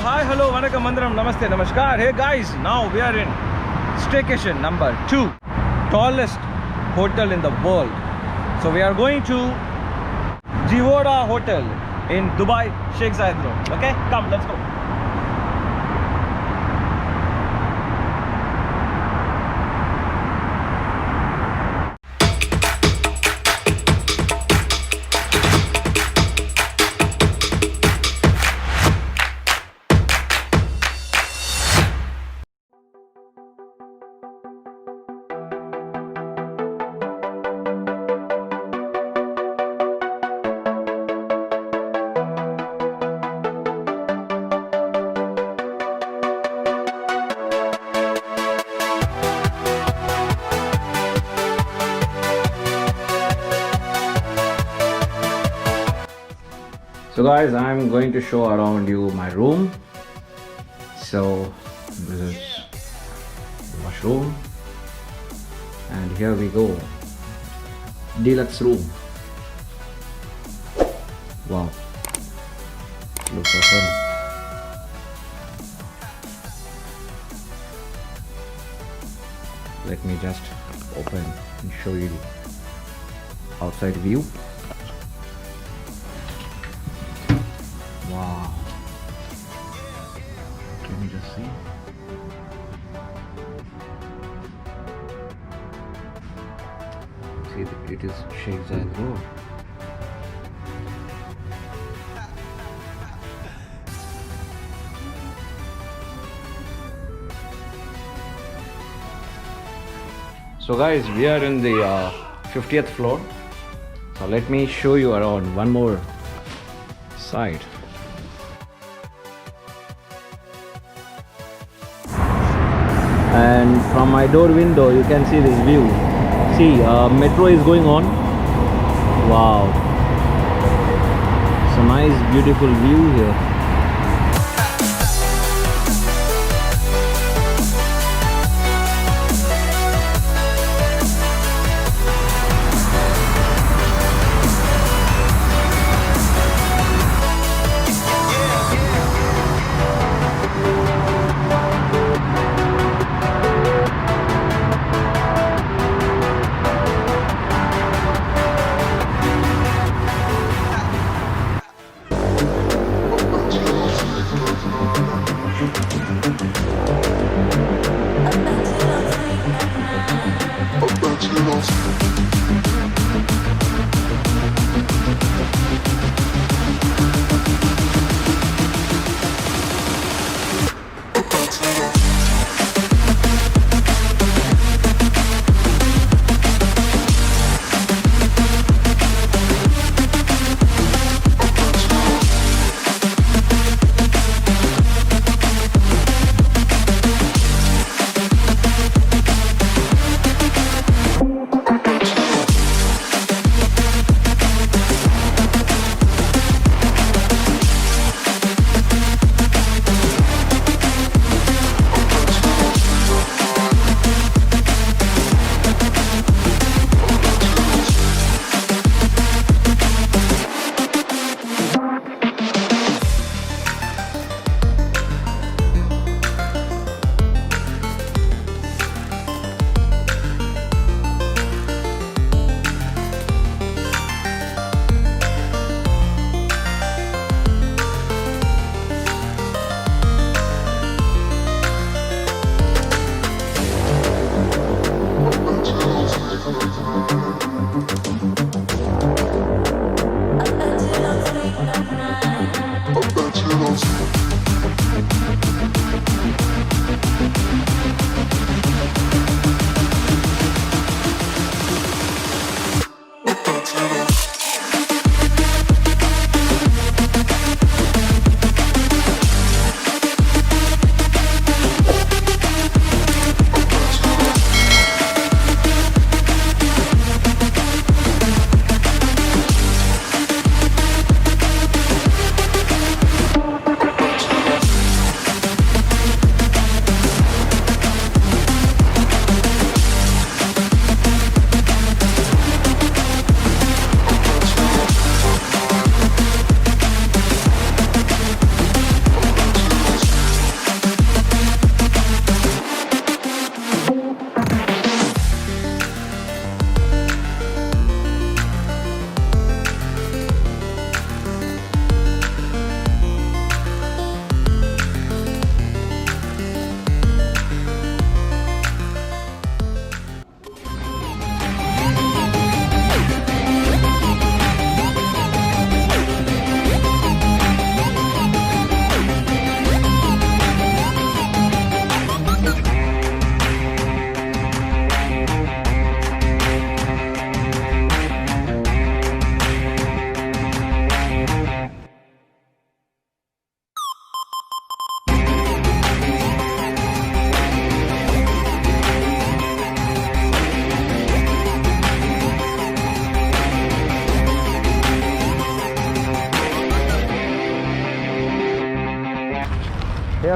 hi, hello, vanakkam, mandaram, namaste, namaskar. Hey guys, now we are in Staycation number 2, tallest hotel in the world. So we are going to Gevora Hotel in Dubai, sheikhzayedroad. Okay, come, let's go. So guys, I'm going to show around you my room. So this is washroom, and here we go, deluxe room. Wow, looks awesome. Let me just open and show you the outside view. Wow, can you just see? See, it is sheikhzayedroad. So guys, we are in the 50th floor. So let me show you around one more side. And from my door window you can see this view. See, metro is going on. Wow, it's a nice beautiful view here.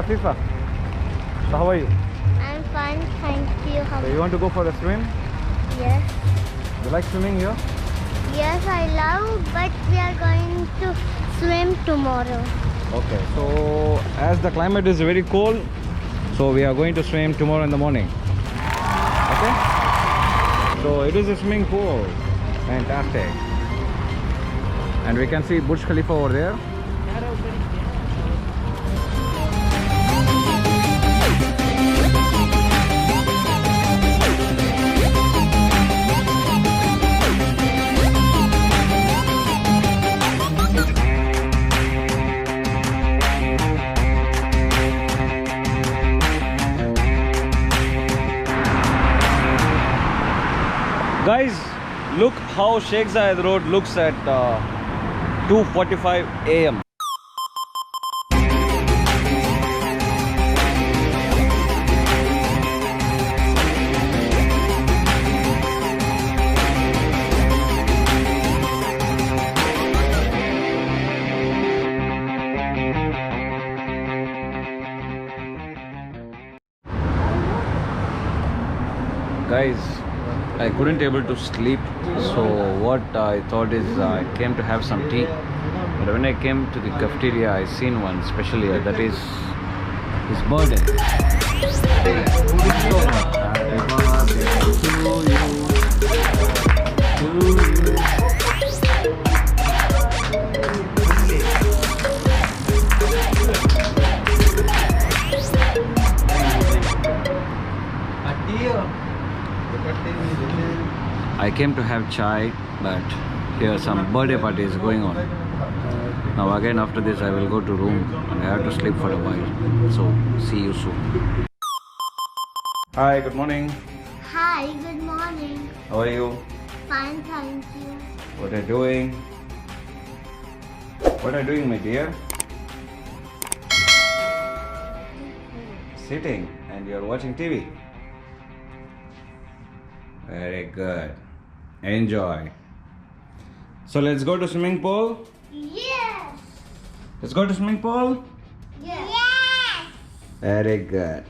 Afifa. So how are you? I'm fine, thank you. How So you want to go for a swim? Yes. You like swimming here? Yes, I love, but we are going to swim tomorrow. Okay. So as the climate is very cold, so we are going to swim tomorrow in the morning. Okay. So it is a swimming pool. Fantastic. And we can see Burj Khalifa over there. Guys, look how Sheikh Zayed Road looks at 2:45 a.m. Guys, I couldn't able to sleep, so what I thought is I came to have some tea. But when I came to the cafeteria, I seen one special here, that is his birthday. I came to have chai, but here some birthday party is going on. Now again after this I will go to room and I have to sleep for a while. So see you soon. Hi, good morning. Hi, good morning. How are you? Fine, thank you. What are you doing? What are you doing, my dear? Sitting and you're watching TV. Very good. Enjoy. So let's go to swimming pool. Yes. Let's go to swimming pool. Yes. Very good.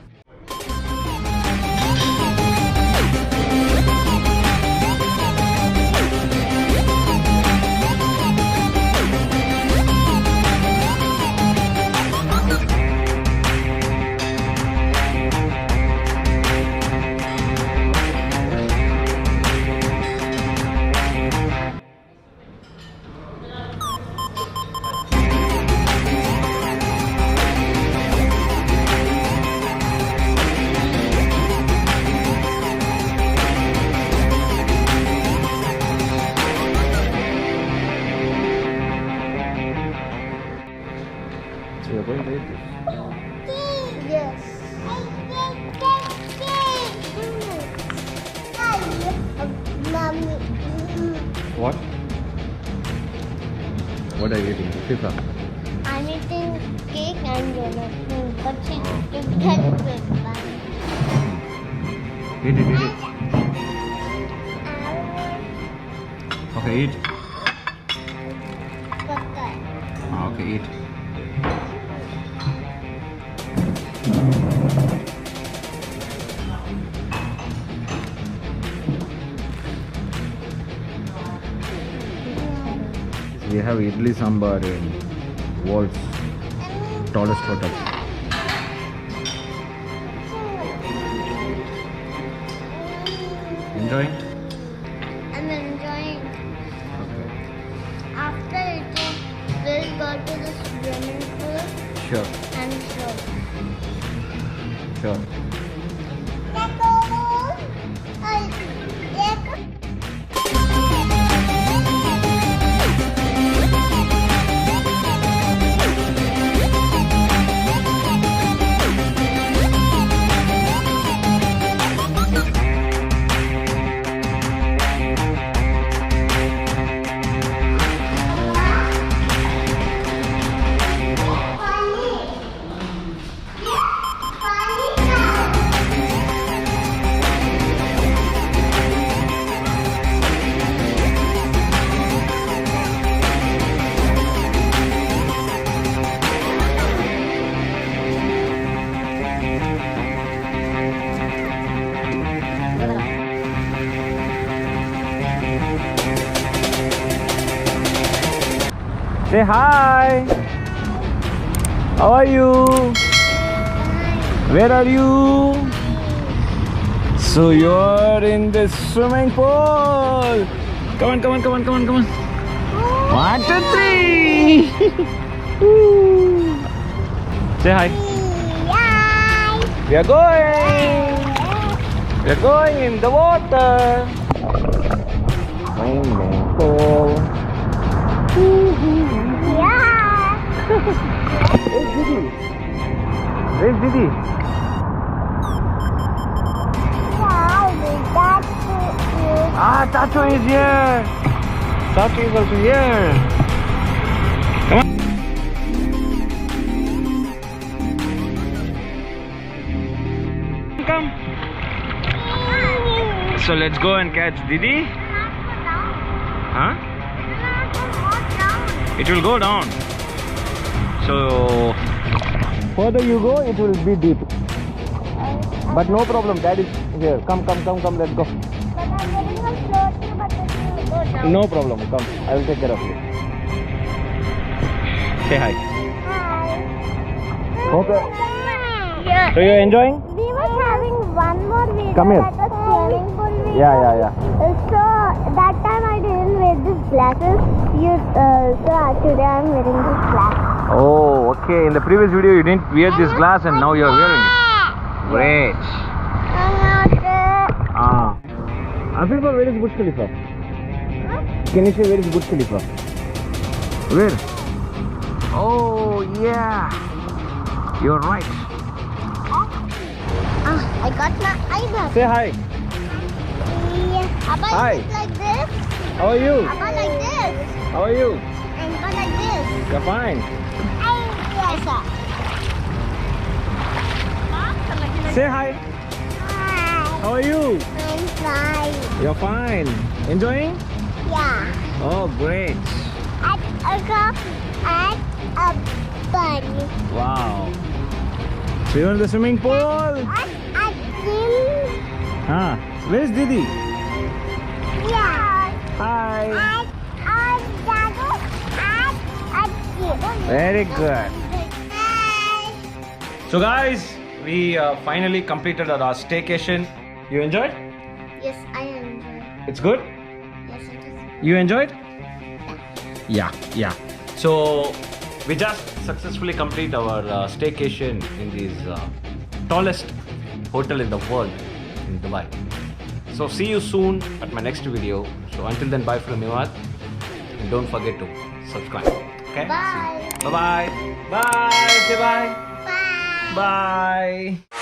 So you're going to eat this? Yes. Mommy. What? What are you eating? FIFA. I'm eating cake and donut. But she took that with me. Eat it, eat it. Okay, eat. Okay, eat. We have idli sambar in world's tallest hotel. Enjoying? I'm enjoying. Okay. After eating, we'll go to the swimming pool Sure, and show. sure. Say hi. How are you? Where are you? So you're in the swimming pool. Come on, come on, come on, come on, come on. 1, 2, 3. Woo. Say hi. We are going. We are going in the water. Swimming pool. Where's Didi? Where's Didi? Ah, Tacho is here. Tacho is also here. Come on. Come. So let's go and catch Didi. Huh? It will go down. So further you go, it will be deep. But no problem, Dad is here. Come, come, come, come, let's go. But I'm getting a floaty, but it will go down. No problem, come. I will take care of you. Say hi. Hi. Okay. Yeah. So you're enjoying? We were having one more video. Come here. That was swimming pool video. Yeah. So that time I didn't wear these glasses. So today I'm wearing this glass. Oh, okay. In the previous video you didn't wear this glass and now you're wearing it. Great. Afifa, where is Burj Khalifa? Can you say where is Burj Khalifa? Where? Oh, yeah. You're right. I got my eyebrows. Say hi. Yeah. Abba, Hi. is it like this? How are you? Abba like this. How are you? And Abba like this. You're fine. Yes, sir. Say hi. Hi. How are you? I'm fine. You're fine. Enjoying? Yeah. Oh, great. At a bunny. Wow. So you're in the swimming pool? At gym. Huh. Where's Didi? Yeah. Hi. At gym. Very good. Hi. So guys, we finally completed our staycation. You enjoyed? Yes, I enjoy. It's good? Yes, it is. You enjoyed? Yeah. So we just successfully complete our staycation in this tallest hotel in the world in Dubai. So see you soon at my next video. So until then, bye from Imad. And don't forget to subscribe. Okay? Bye. Bye-bye. Bye. Say bye. Bye. Bye.